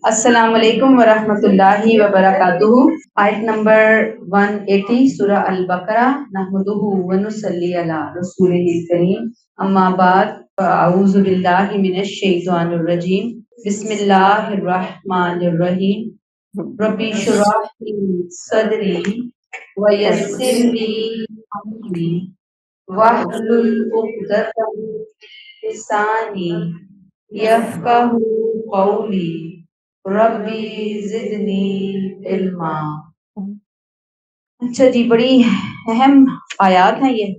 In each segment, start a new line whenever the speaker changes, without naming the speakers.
السلام علیکم ورحمۃ اللہ وبرکاتہ۔ آیت نمبر 180 سورہ البقرہ۔ نحمدہ ونصلی علی رسولہ الکریم، اما بعد فاعوذ باللہ من الشیطان الرجیم، بسم اللہ الرحمن الرحیم۔ ربی اشرح لی صدری ویسر لی امری واحلل عقدۃ من لسانی یفقہوا قولی ربی زدنی علما۔ اچھا جی، بڑی اہم آیات ہیں یہ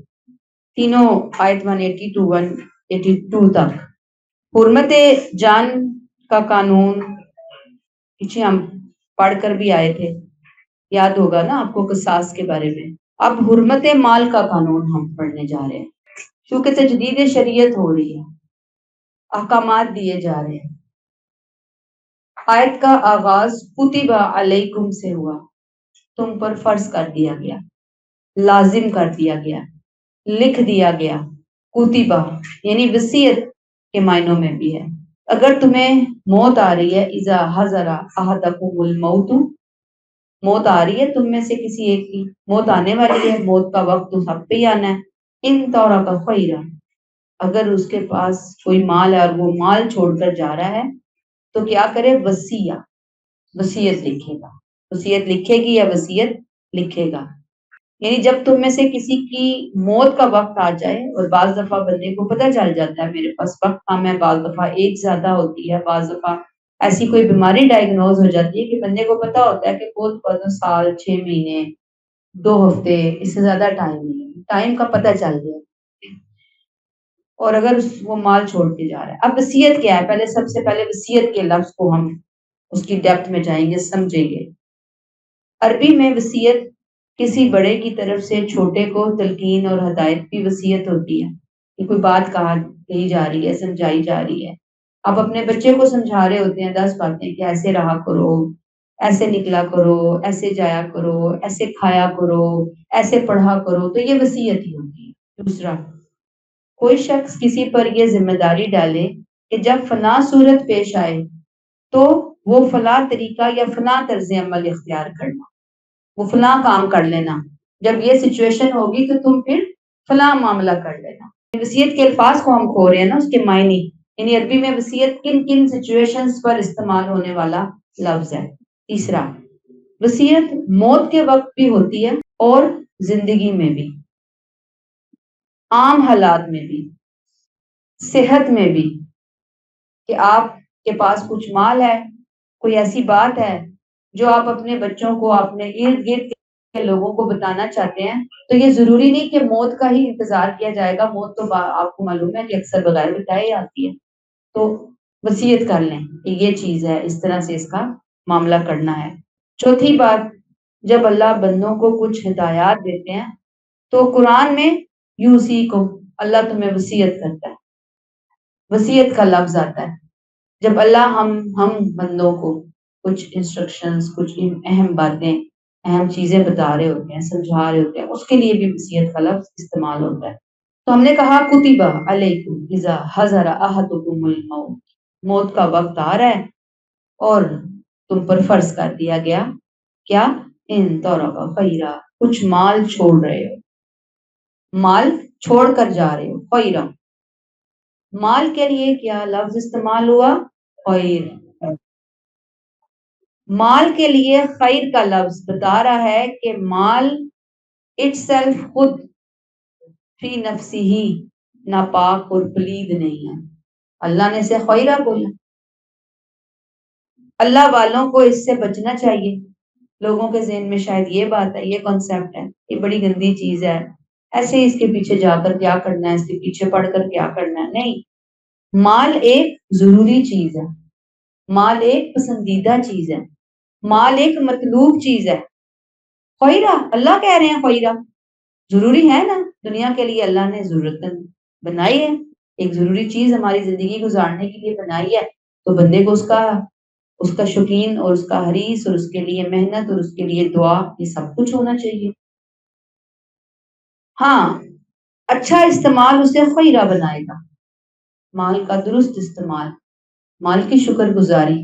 تینوں، آیت 180 to 182 تک۔ حرمت جان کا قانون پیچھے ہم پڑھ کر بھی آئے تھے، یاد ہوگا نا آپ کو قصاص کے بارے میں۔ اب حرمت مال کا قانون ہم پڑھنے جا رہے ہیں، کیونکہ تجدید شریعت ہو رہی ہے، احکامات دیے جا رہے ہیں۔ آیت کا آغاز کتب علیکم سے ہوا، تم پر فرض کر دیا گیا، لازم کر دیا گیا، لکھ دیا گیا۔ کتبہ یعنی وصیت کے معنوں میں بھی ہے۔ اگر تمہیں موت آ رہی ہے، اذا حضر احدکم الموت، موت آ رہی ہے تم میں سے کسی ایک کی، موت آنے والی ہے، موت کا وقت تو سب پہ ہی آنا ہے۔ ان تورک خیرا، اگر اس کے پاس کوئی مال ہے اور وہ مال چھوڑ کر جا رہا ہے تو کیا کرے؟ وصیہ، وصیت لکھے گا۔ وصیت لکھے گی یا وصیت لکھے گا، یعنی جب تم میں سے کسی کی موت کا وقت آ جائے، اور بعض دفعہ بندے کو پتہ چل جاتا ہے میرے پاس وقت کم ہے، بعض دفعہ ایج زیادہ ہوتی ہے، بعض دفعہ ایسی کوئی بیماری ڈائگنوز ہو جاتی ہے کہ بندے کو پتہ ہوتا ہے کہ بہت سال، 6 مہینے، 2 ہفتے، اس سے زیادہ ٹائم نہیں ہے، ٹائم کا پتہ چل گیا، اور اگر وہ مال چھوڑ کے جا رہا ہے۔ اب وصیت کیا ہے؟ پہلے سب سے پہلے وصیت کے لفظ کو ہم اس کی ڈیپتھ میں جائیں گے، سمجھیں گے۔ عربی میں وصیت کسی بڑے کی طرف سے چھوٹے کو تلقین اور ہدایت کی وصیت ہوتی ہے کہ کوئی بات کہی جا رہی ہے، سمجھائی جا رہی ہے۔ آپ اپنے بچے کو سمجھا رہے ہوتے ہیں 10 باتیں کہ ایسے رہا کرو، ایسے نکلا کرو، ایسے جایا کرو، ایسے کھایا کرو، ایسے پڑھا کرو، تو یہ وصیت ہی ہوتی ہے۔ دوسرا، کوئی شخص کسی پر یہ ذمہ داری ڈالے کہ جب فلاں صورت پیش آئے تو وہ فلاں طریقہ یا فلاں طرز عمل اختیار کرنا، وہ فلاں کام کر لینا، جب یہ سچویشن ہوگی تو تم پھر فلاں معاملہ کر لینا۔ وصیت کے الفاظ کو ہم کھو رہے ہیں نا، اس کے معنی، یعنی عربی میں وصیت کن کن سچویشنز پر استعمال ہونے والا لفظ ہے۔ تیسرا، وصیت موت کے وقت بھی ہوتی ہے اور زندگی میں بھی، عام حالات میں بھی، صحت میں بھی، کہ آپ کے پاس کچھ مال ہے، کوئی ایسی بات ہے جو آپ اپنے بچوں کو، اپنے ارد گرد کے لوگوں کو بتانا چاہتے ہیں، تو یہ ضروری نہیں کہ موت کا ہی انتظار کیا جائے گا، موت تو آپ کو معلوم ہے کہ اکثر بغیر بتائے آتی ہے، تو وصیت کر لیں کہ یہ چیز ہے، اس طرح سے اس کا معاملہ کرنا ہے۔ چوتھی بات، جب اللہ بندوں کو کچھ ہدایات دیتے ہیں تو قرآن میں یوصیکم، اللہ تمہیں وصیت کرتا ہے، وصیت کا لفظ آتا ہے جب اللہ ہم بندوں کو کچھ انسٹرکشنز، کچھ اہم باتیں، اہم چیزیں بتا رہے ہوتے ہیں، سمجھا رہے ہوتے ہیں، اس کے لیے بھی وصیت کا لفظ استعمال ہوتا ہے۔ تو ہم نے کہا کتب علیکم اذا حضر احدکم الموت، موت کا وقت آ رہا ہے اور تم پر فرض کر دیا گیا کیا؟ ان تورک خیرا، کچھ مال چھوڑ رہے ہو، مال چھوڑ کر جا رہے ہو۔ خیرا، مال کے لیے کیا لفظ استعمال ہوا؟ خیر۔ مال کے لیے خیر کا لفظ بتا رہا ہے کہ مال اٹ سیلف، خود فی نفسی ہی ناپاک اور پلید نہیں ہے، اللہ نے اسے خیرہ بولا۔ اللہ والوں کو اس سے بچنا چاہیے۔ لوگوں کے ذہن میں شاید یہ بات ہے، یہ کانسیپٹ ہے، یہ بڑی گندی چیز ہے، ایسے اس کے پیچھے جا کر کیا کرنا ہے، اس کے پیچھے پڑھ کر کیا کرنا ہے۔ نہیں، مال ایک ضروری چیز ہے، مال ایک پسندیدہ چیز ہے، مال ایک مطلوب چیز ہے۔ خیرہ، اللہ کہہ رہے ہیں خیرہ، ضروری ہے نا، دنیا کے لیے اللہ نے ضرورت بنائی ہے، ایک ضروری چیز ہماری زندگی گزارنے کے لیے بنائی ہے، تو بندے کو اس کا شوقین اور اس کا حریص اور اس کے لیے محنت اور اس کے لیے دعا، یہ سب کچھ ہونا چاہیے۔ ہاں، اچھا استعمال اسے خیرہ بنائے گا، مال کا درست استعمال، مال کی شکر گزاری،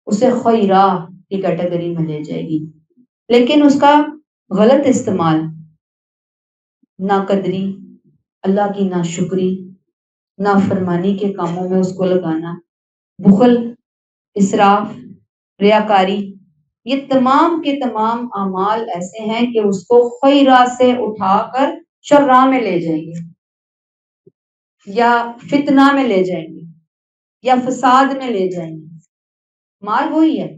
اسے خیرہ کی کیٹیگری میں لے جائے گی. لیکن اس کا غلط استعمال، ناقدری، اللہ کی ناشکری، نافرمانی کے کاموں میں اس کو لگانا، بخل، اسراف، ریاکاری، یہ تمام کے تمام اعمال ایسے ہیں کہ اس کو خیرہ سے اٹھا کر شرع میں لے جائیں گے، یا فتنہ میں لے جائیں گے، یا فساد میں لے جائیں گے. مال وہی ہے،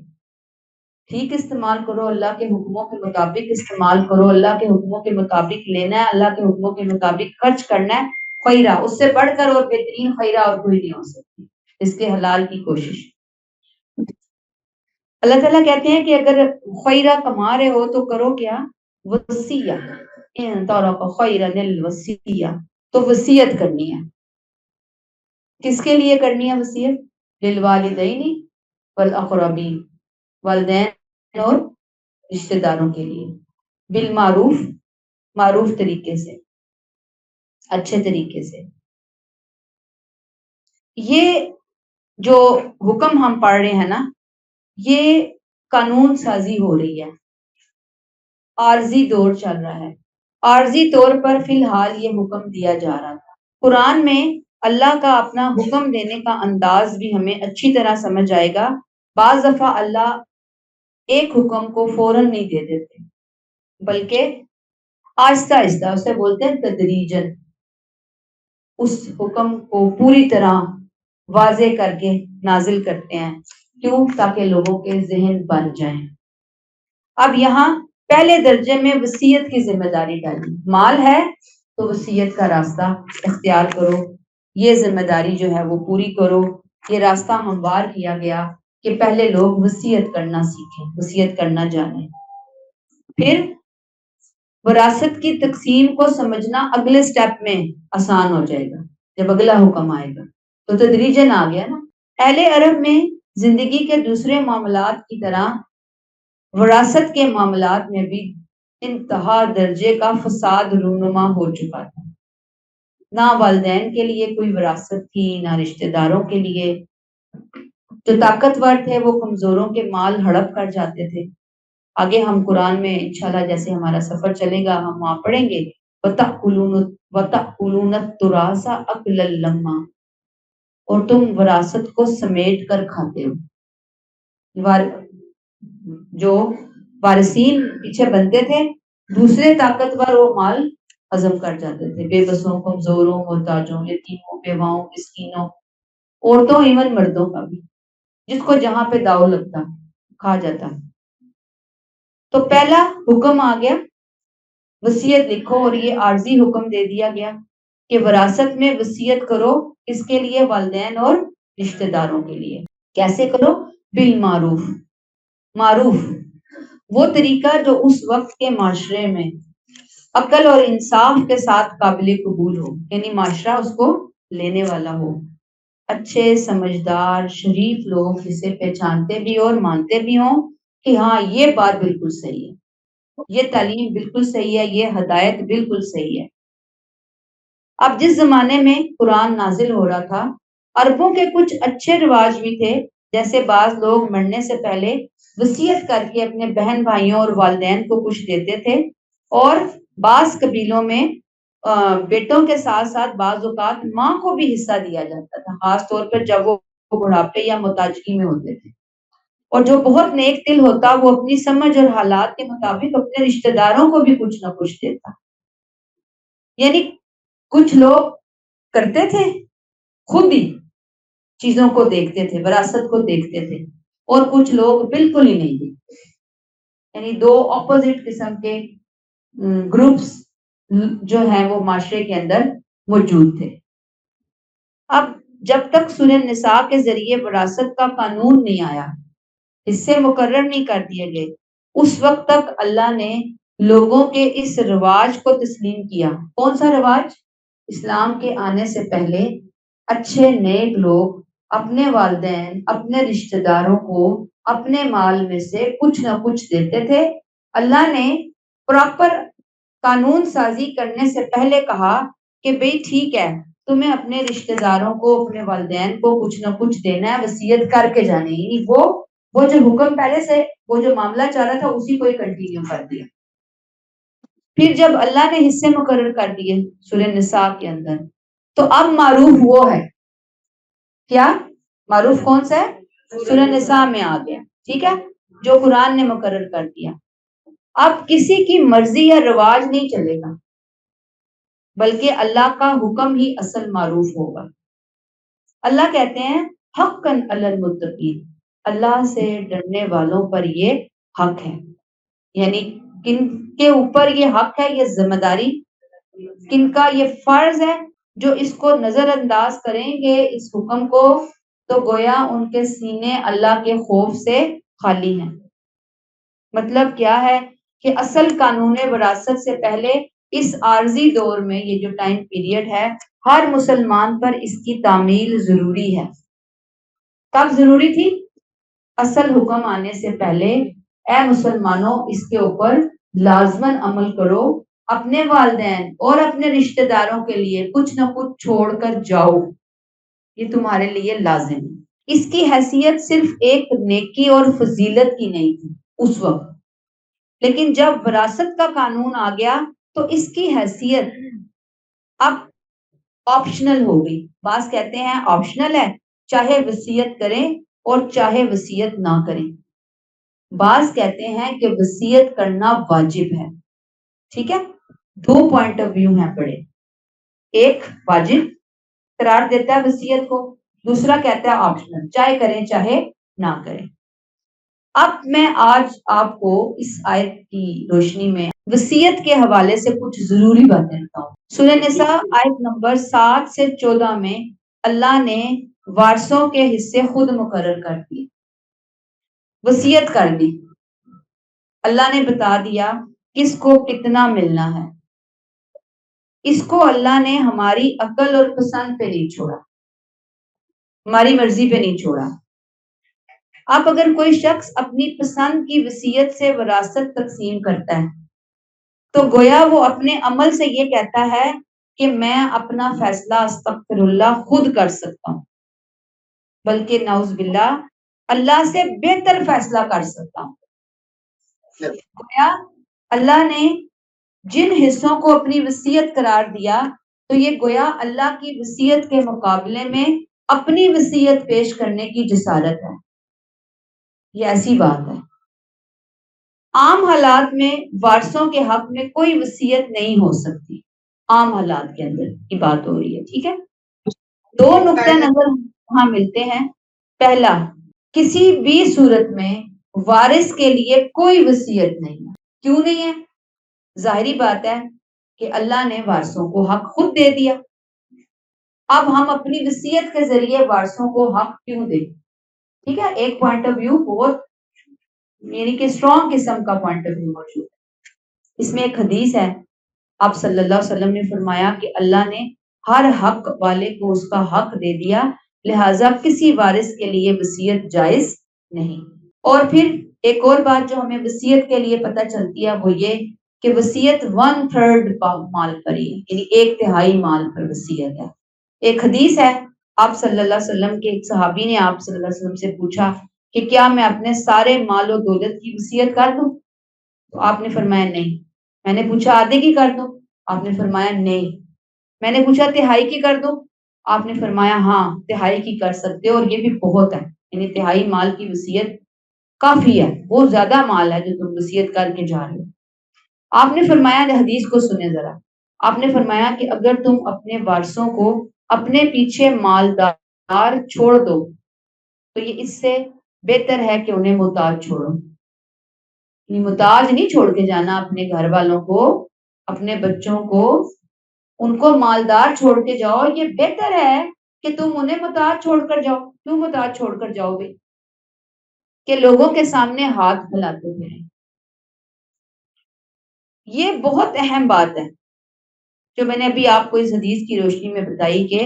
ٹھیک استعمال کرو، اللہ کے حکموں کے مطابق استعمال کرو، اللہ کے حکموں کے مطابق لینا ہے، اللہ کے حکموں کے مطابق خرچ کرنا ہے. خیرہ اس سے بڑھ کر اور بہترین خیرہ اور کوئی نہیں ہو سکتی، اس کے حلال کی کوشش. اللہ تعالیٰ کہتے ہیں کہ اگر خیرہ کما رہے ہو تو کرو کیا؟ وصیہ. ان ترک خیرا الوصیہ، تو وصیت کرنی ہے. کس کے لیے کرنی ہے وصیت؟ للوالدین والاقربین، والدین اور رشتہ داروں کے لیے، بالمعروف، معروف طریقے سے، اچھے طریقے سے. یہ جو حکم ہم پڑھ رہے ہیں نا، یہ قانون سازی ہو رہی ہے، عارضی دور چل رہا ہے. عارضی طور پر فی الحال یہ حکم دیا جا رہا تھا. قرآن میں اللہ کا اپنا حکم دینے کا انداز بھی ہمیں اچھی طرح سمجھ آئے گا. بعض دفعہ اللہ ایک حکم کو فوراً نہیں دے دیتے، بلکہ آہستہ آہستہ، اسے بولتے ہیں تدریجن، اس حکم کو پوری طرح واضح کر کے نازل کرتے ہیں. کیوں؟ تاکہ لوگوں کے ذہن بن جائیں. اب یہاں پہلے درجے میں وصیت کی ذمہ داری ڈالی. مال ہے تو وصیت کا راستہ اختیار کرو، یہ ذمہ داری جو ہے وہ پوری کرو. یہ راستہ ہموار کیا گیا کہ پہلے لوگ وصیت کرنا سیکھیں، وصیت کرنا جانیں. پھر وراثت کی تقسیم کو سمجھنا اگلے سٹیپ میں آسان ہو جائے گا جب اگلا حکم آئے گا. تو تدریجن آ گیا نا. اہل عرب میں زندگی کے دوسرے معاملات کی طرح وراثت کے معاملات میں بھی انتہا درجے کا فساد رونما ہو چکا تھا. نہ والدین کے لیے کوئی وراثت تھی، نہ رشتہ داروں کے لیے. جو طاقتور تھے وہ کمزوروں کے مال ہڑپ کر جاتے تھے. آگے ہم قرآن میں انشاءاللہ جیسے ہمارا سفر چلے گا ہم وہاں پڑھیں گے وَتَأْكُلُونَ التُّرَاثَ أَكْلًا لَمًّا، اور تم وراثت کو سمیٹ کر کھاتے ہو. جو وارثین پیچھے بنتے تھے، دوسرے طاقتور وہ مال ہضم کر جاتے تھے. بے بسوں، کمزوروں، محتاجوں، یتیموں، بیواؤں، مسکینوں، عورتوں، ایون مردوں کا بھی، جس کو جہاں پہ داؤ لگتا کھا جاتا. تو پہلا حکم آ گیا، وصیت لکھو، اور یہ عارضی حکم دے دیا گیا کہ وراثت میں وصیت کرو. اس کے لیے والدین اور رشتہ داروں کے لیے. کیسے کرو؟ بالمعروف. معروف وہ طریقہ جو اس وقت کے معاشرے میں عقل اور انصاف کے ساتھ قابل قبول ہو، یعنی معاشرہ اس کو لینے والا ہو. اچھے، سمجھدار، شریف لوگ اسے پہچانتے بھی اور مانتے بھی ہوں کہ ہاں یہ بات بالکل صحیح ہے، یہ تعلیم بالکل صحیح ہے، یہ ہدایت بالکل صحیح ہے. اب جس زمانے میں قرآن نازل ہو رہا تھا، عربوں کے کچھ اچھے رواج بھی تھے. جیسے بعض لوگ مرنے سے پہلے وصیت کر کے اپنے بہن بھائیوں اور والدین کو کچھ دیتے تھے، اور بعض قبیلوں میں بیٹوں کے ساتھ ساتھ بعض اوقات ماں کو بھی حصہ دیا جاتا تھا، خاص طور پر جب وہ بڑھاپے یا محتاجگی میں ہوتے تھے. اور جو بہت نیک دل ہوتا وہ اپنی سمجھ اور حالات کے مطابق اپنے رشتہ داروں کو بھی کچھ نہ کچھ دیتا. یعنی کچھ لوگ کرتے تھے، خود ہی چیزوں کو دیکھتے تھے، وراثت کو دیکھتے تھے، اور کچھ لوگ بالکل ہی نہیں دیکھتے. یعنی دو اپوزٹ قسم کے گروپس جو ہیں وہ معاشرے کے اندر موجود تھے. اب جب تک سورہ نساء کے ذریعے وراثت کا قانون نہیں آیا، حصے مقرر نہیں کر دیے گئے، اس وقت تک اللہ نے لوگوں کے اس رواج کو تسلیم کیا. کون سا رواج؟ اسلام کے آنے سے پہلے اچھے نیک لوگ اپنے والدین، اپنے رشتہ داروں کو اپنے مال میں سے کچھ نہ کچھ دیتے تھے. اللہ نے پراپر قانون سازی کرنے سے پہلے کہا کہ بھئی ٹھیک ہے، تمہیں اپنے رشتہ داروں کو، اپنے والدین کو کچھ نہ کچھ دینا ہے، وصیت کر کے جانے. یعنی وہ وہ جو حکم پہلے سے وہ جو معاملہ چل رہا تھا اسی کو ہی کنٹینیو کر دیا. پھر جب اللہ نے حصے مقرر کر دیے سورہ نساء کے اندر تو اب معروف وہ ہے کیا؟ معروف کون سا ہے؟ سورہ نساء میں آ گیا. ٹھیک ہے، جو قرآن نے مقرر کر دیا. اب کسی کی مرضی یا رواج نہیں چلے گا بلکہ اللہ کا حکم ہی اصل معروف ہوگا. اللہ کہتے ہیں حقاً علی المتقین، اللہ سے ڈرنے والوں پر یہ حق ہے. یعنی کن کے اوپر یہ حق ہے، یہ ذمہ داری کن کا، یہ فرض ہے. جو اس کو نظر انداز کریں گے اس حکم کو تو گویا ان کے سینے اللہ کے خوف سے خالی ہیں. مطلب کیا ہے کہ اصل قانون وراثت سے پہلے اس عارضی دور میں یہ جو ٹائم پیریڈ ہے ہر مسلمان پر اس کی تعمیل ضروری ہے. کب ضروری تھی؟ اصل حکم آنے سے پہلے اے مسلمانوں اس کے اوپر لازماً عمل کرو. اپنے والدین اور اپنے رشتہ داروں کے لیے کچھ نہ کچھ چھوڑ کر جاؤ، یہ تمہارے لیے لازم ہے. اس کی حیثیت صرف ایک نیکی اور فضیلت کی نہیں تھی اس وقت، لیکن جب وراثت کا قانون آ گیا تو اس کی حیثیت اب آپشنل ہو گئی. بعض کہتے ہیں آپشنل ہے، چاہے وصیت کریں اور چاہے وصیت نہ کریں. بعض کہتے ہیں کہ وصیت کرنا واجب ہے. ٹھیک ہے، دو پوائنٹ آف ویو ہیں بڑے. ایک واجب قرار دیتا ہے وصیت کو، دوسرا کہتا ہے آپشنل، چاہے کریں چاہے نہ کریں. اب میں آج آپ کو اس آیت کی روشنی میں وصیت کے حوالے سے کچھ ضروری باتیں بتاؤں. سورہ نساء آیت نمبر 7 سے 14 میں اللہ نے وارثوں کے حصے خود مقرر کر دیے، وصیت کر دی. اللہ نے بتا دیا کس کو کتنا ملنا ہے. اس کو اللہ نے ہماری عقل اور پسند پہ نہیں چھوڑا، ہماری مرضی پہ نہیں چھوڑا. اب اگر کوئی شخص اپنی پسند کی وصیت سے وراثت تقسیم کرتا ہے تو گویا وہ اپنے عمل سے یہ کہتا ہے کہ میں اپنا فیصلہ استغفر اللہ خود کر سکتا ہوں، بلکہ نعوذ باللہ اللہ سے بہتر فیصلہ کر سکتا ہوں. گویا اللہ نے جن حصوں کو اپنی وصیت قرار دیا تو یہ گویا اللہ کی وصیت کے مقابلے میں اپنی وصیت پیش کرنے کی جسارت ہے. یہ ایسی بات ہے. عام حالات میں وارثوں کے حق میں کوئی وصیت نہیں ہو سکتی، عام حالات کے اندر کی بات ہو رہی ہے. ٹھیک ہے، دو نقطہ نظر وہاں ملتے ہیں. پہلا، کسی بھی صورت میں وارث کے لیے کوئی وصیت نہیں ہے. کیوں نہیں ہے؟ ظاہری بات ہے کہ اللہ نے وارثوں کو حق خود دے دیا. اب ہم اپنی وصیت کے ذریعے وارثوں کو حق کیوں دیں؟ ٹھیک ہے، ایک پوائنٹ آف ویو بہت یعنی کہ اسٹرانگ قسم کا پوائنٹ آف ویو موجود ہے. اس میں ایک حدیث ہے، آپ صلی اللہ علیہ وسلم نے فرمایا کہ اللہ نے ہر حق والے کو اس کا حق دے دیا، لہٰذا کسی وارث کے لیے وصیت جائز نہیں. اور پھر ایک اور بات جو ہمیں وصیت کے لیے پتہ چلتی ہے وہ یہ کہ وصیت 1/3 مال پر ہی یعنی 1/3 مال پر وصیت ہے. ایک حدیث ہے، آپ صلی اللہ علیہ وسلم کے ایک صحابی نے آپ صلی اللہ علیہ وسلم سے پوچھا کہ کیا میں اپنے سارے مال و دولت کی وصیت کر دوں؟ تو آپ نے فرمایا نہیں. میں نے پوچھا آدھے کی کر دوں؟ آپ نے فرمایا نہیں. میں نے پوچھا تہائی کی کر دوں؟ آپ نے فرمایا ہاں تہائی کی کر سکتے ہو اور یہ بھی بہت ہے، یعنی تہائی مال کی وصیت کافی ہے، بہت زیادہ مال ہے جو تم وصیت کر کے جا رہے ہو. آپ نے فرمایا حدیث کو سنیں ذرا. آپ نے فرمایا کہ اگر تم اپنے وارثوں کو اپنے پیچھے مالدار چھوڑ دو تو یہ اس سے بہتر ہے کہ انہیں محتاج چھوڑو. محتاج نہیں چھوڑ کے جانا، اپنے گھر والوں کو، اپنے بچوں کو، ان کو مالدار چھوڑ کے جاؤ. یہ بہتر ہے کہ تم انہیں محتاج چھوڑ کر جاؤ. کیوں محتاج چھوڑ کر جاؤ گے؟ کہ لوگوں کے سامنے ہاتھ پھیلاتے پھریں. یہ بہت اہم بات ہے جو میں نے ابھی آپ کو اس حدیث کی روشنی میں بتائی کہ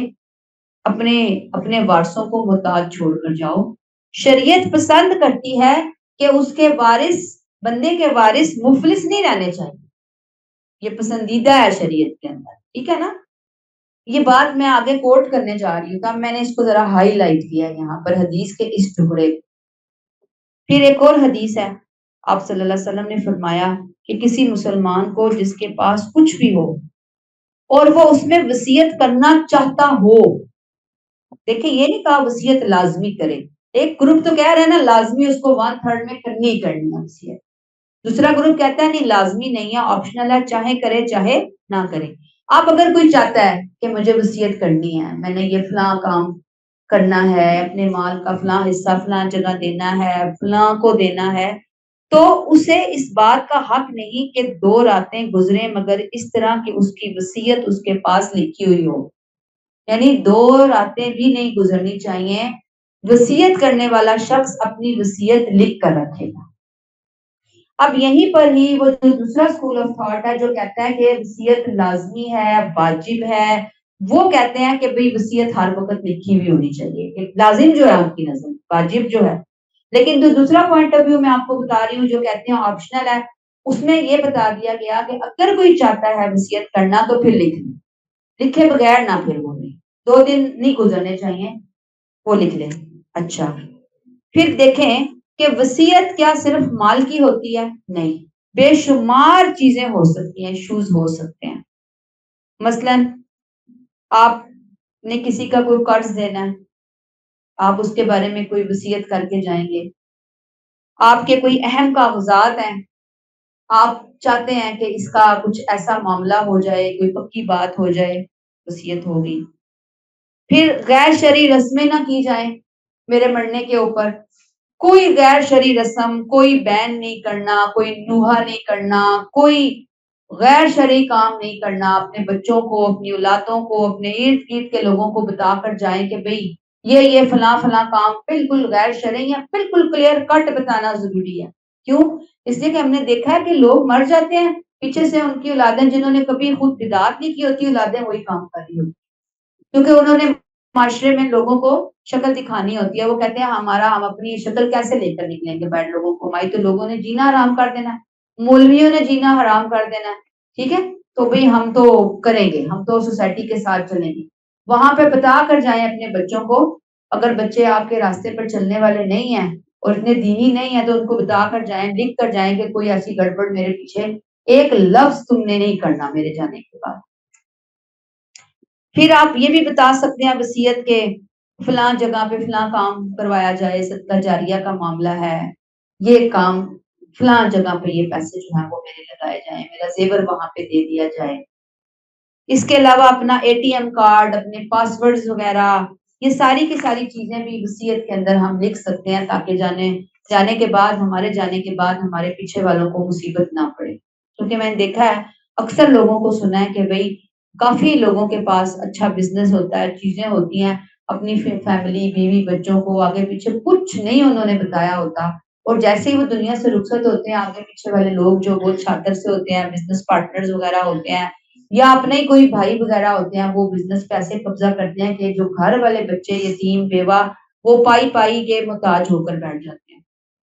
اپنے وارثوں کو محتاج چھوڑ کر جاؤ. شریعت پسند کرتی ہے کہ اس کے وارث، بندے کے وارث مفلس نہیں رہنے چاہیے. یہ پسندیدہ ہے شریعت کے اندر. ٹھیک ہے نا؟ یہ بات میں آگے کوٹ کرنے جا رہی ہوں، تب میں نے اس کو ذرا ہائی لائٹ کیا یہاں پر حدیث کے اس ٹکڑے. پھر ایک اور حدیث ہے، آپ صلی اللہ علیہ وسلم نے فرمایا کہ کسی مسلمان کو جس کے پاس کچھ بھی ہو اور وہ اس میں وصیت کرنا چاہتا ہو، دیکھیں یہ نہیں کہا وصیت لازمی کرے، ایک گروپ تو کہہ رہے ہیں نا لازمی اس کو 1/3 میں کرنی ہی کرنی ہے وصیت، دوسرا گروپ کہتا ہے نہیں لازمی نہیں ہے، آپشنل ہے، چاہے کرے چاہے نہ کرے۔ آپ اگر کوئی چاہتا ہے کہ مجھے وصیت کرنی ہے، میں نے یہ فلاں کام کرنا ہے، اپنے مال کا فلاں حصہ فلاں جگہ دینا ہے، فلاں کو دینا ہے، تو اسے اس بات کا حق نہیں کہ 2 راتیں گزریں مگر اس طرح کہ اس کی وصیت اس کے پاس لکھی ہوئی ہو، یعنی 2 راتیں بھی نہیں گزرنی چاہیے، وصیت کرنے والا شخص اپنی وصیت لکھ کر رکھے گا۔ اب یہیں پر ہی وہ جو دوسرا اسکول آف تھاٹ ہے جو کہتا ہے کہ وصیت لازمی ہے، واجب ہے، وہ کہتے ہیں کہ بھئی وصیت ہر وقت لکھی ہوئی ہونی چاہیے، کہ لازم جو ہے ان کی نظر، واجب جو ہے۔ لیکن جو دوسرا پوائنٹ آف ویو میں آپ کو بتا رہی ہوں جو کہتے ہیں آپشنل ہے، اس میں یہ بتا دیا گیا کہ اگر کوئی چاہتا ہے وصیت کرنا تو پھر لکھ لیں، لکھے بغیر نہ پھر وہ نہیں، 2 دن نہیں گزرنے چاہیے، وہ لکھ لیں۔ اچھا، پھر دیکھیں کہ وصیت کیا صرف مال کی ہوتی ہے؟ نہیں، بے شمار چیزیں ہو سکتی ہیں، ایشوز ہو سکتے ہیں۔ مثلا آپ نے کسی کا کوئی قرض دینا ہے، آپ اس کے بارے میں کوئی وصیت کر کے جائیں گے، آپ کے کوئی اہم کاغذات ہیں، آپ چاہتے ہیں کہ اس کا کچھ ایسا معاملہ ہو جائے، کوئی پکی بات ہو جائے، وصیت ہوگی۔ پھر غیر شرعی رسمیں نہ کی جائیں میرے مرنے کے اوپر، کوئی غیر شرعی رسم، کوئی بین نہیں کرنا، کوئی نوحہ نہیں کرنا، کوئی غیر شرعی کام نہیں کرنا، اپنے بچوں کو، اپنی اولادوں کو، اپنے ارد گرد کے لوگوں کو بتا کر جائیں کہ بھئی یہ فلاں فلاں کام بالکل غیر شرعی ہے، بالکل کلیئر کٹ بتانا ضروری ہے۔ کیوں؟ اس لیے کہ ہم نے دیکھا ہے کہ لوگ مر جاتے ہیں، پیچھے سے ان کی اولادیں جنہوں نے کبھی خود بدعت نہیں کی ہوتی، اولادیں وہی کام کر رہی ہوتی، کیونکہ انہوں نے معاشرے میں لوگوں کو شکل دکھانی ہوتی ہے، وہ کہتے ہیں ہم اپنی شکل کیسے لے کر نکلیں گے بیٹھ لوگوں کو، ہماری تو لوگوں نے جینا حرام کر دینا ہے، مولویوں نے جینا حرام کر دینا ہے، ٹھیک ہے، تو بھئی ہم تو کریں گے، ہم تو سوسائٹی کے ساتھ چلیں گے۔ وہاں پہ بتا کر جائیں اپنے بچوں کو، اگر بچے آپ کے راستے پر چلنے والے نہیں ہیں اور اتنے دینی نہیں ہیں تو ان کو بتا کر جائیں، لکھ کر جائیں کہ کوئی ایسی گڑبڑ میرے پیچھے ایک لفظ تم نے نہیں کرنا میرے جانے کے بعد۔ پھر آپ یہ بھی بتا سکتے ہیں وصیت کے فلاں جگہ پہ فلاں کام کروایا جائے، صدقہ جاریہ کا معاملہ ہے، یہ کام فلاں جگہ پہ یہ پیسے جو ہیں وہ میرے لگائے جائیں، میرا زیور وہاں پہ دے دیا جائے۔ اس کے علاوہ اپنا ATM کارڈ، اپنے پاس ورڈز وغیرہ، یہ ساری کی ساری چیزیں بھی وصیت کے اندر ہم لکھ سکتے ہیں تاکہ جانے کے بعد، ہمارے جانے کے بعد ہمارے پیچھے والوں کو مصیبت نہ پڑے۔ کیونکہ میں نے دیکھا ہے اکثر لوگوں کو سنا ہے کہ بھئی کافی لوگوں کے پاس اچھا بزنس ہوتا ہے، چیزیں ہوتی ہیں، اپنی فیملی، بیوی، بچوں کو آگے پیچھے کچھ نہیں انہوں نے بتایا ہوتا، اور جیسے ہی وہ دنیا سے رخصت ہوتے ہیں آگے پیچھے والے لوگ جو بہت شاطر سے ہوتے ہیں، بزنس پارٹنرز وغیرہ ہوتے ہیں یا اپنے ہی کوئی بھائی وغیرہ ہوتے ہیں، وہ بزنس پہ ایسے قبضہ کرتے ہیں کہ جو گھر والے بچے یتیم بیوہ وہ پائی پائی کے محتاج ہو کر بیٹھ جاتے ہیں۔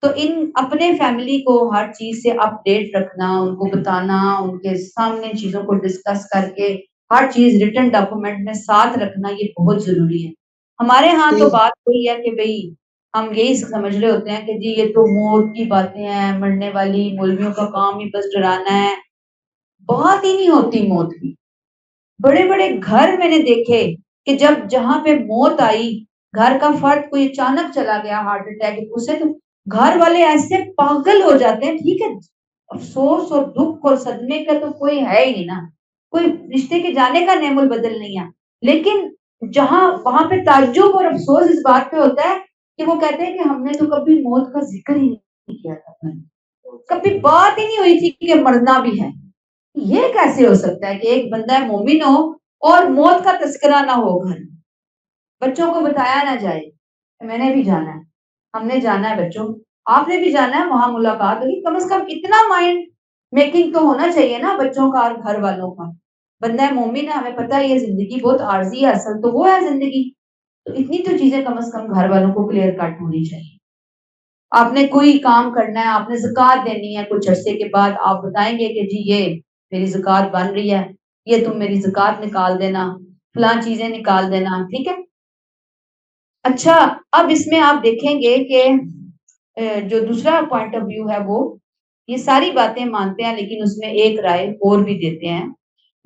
تو ان اپنے فیملی کو ہر چیز سے اپ ڈیٹ رکھنا، ان کو بتانا، ان کے سامنے چیزوں کو ڈسکس کر کے ہر چیز ریٹن ڈاکومنٹ میں ساتھ رکھنا، یہ بہت ضروری ہے۔ ہمارے ہاں تو بات وہی ہے کہ بھئی ہم یہی سمجھ رہے ہوتے ہیں کہ جی یہ تو موت کی باتیں ہیں، مرنے والی، مولویوں کا کام ہی بس ڈرانا ہے، بات ہی نہیں ہوتی موت کی۔ بڑے بڑے گھر میں نے دیکھے کہ جب جہاں پہ موت آئی، گھر کا فرد کوئی اچانک چلا گیا ہارٹ اٹیک اسے، تو گھر والے ایسے پاگل ہو جاتے ہیں، ٹھیک ہے افسوس اور دکھ اور صدمے کا تو کوئی ہے ہی نہیں نا، کوئی رشتے کے جانے کا نعم البدل نہیں ہے، لیکن جہاں وہاں پہ تعجب اور افسوس اس بات پہ ہوتا ہے کہ وہ کہتے ہیں کہ ہم نے تو کبھی موت کا ذکر ہی نہیں کیا تھا، کبھی بات ہی نہیں ہوئی تھی کہ مرنا بھی ہے۔ یہ کیسے ہو سکتا ہے کہ ایک بندہ مومن ہو اور موت کا تذکرہ نہ ہو گھر میں، بچوں کو بتایا نہ جائے کہ میں نے بھی جانا ہے، ہم نے جانا ہے، بچوں آپ نے بھی جانا ہے، وہاں ملاقات ہوگی، کم از کم اتنا مائنڈ میکنگ تو ہونا چاہیے نا بچوں کا اور گھر والوں کا۔ بندہ مومن ہے، ہمیں پتہ ہے یہ زندگی بہت عارضی ہے، اصل تو وہ ہے زندگی، تو اتنی تو چیزیں کم از کم گھر والوں کو کلیئر کٹ ہونی چاہیے۔ آپ نے کوئی کام کرنا ہے، آپ نے زکوٰۃ دینی ہے، کچھ عرصے کے بعد آپ بتائیں گے کہ جی یہ میری زکوٰۃ بن رہی ہے، یہ تم میری زکوٰۃ نکال دینا، فلاں چیزیں نکال دینا، ٹھیک ہے۔ اچھا، اب اس میں آپ دیکھیں گے کہ جو دوسرا پوائنٹ آف ویو ہے وہ یہ ساری باتیں مانتے ہیں لیکن اس میں ایک رائے اور بھی دیتے ہیں.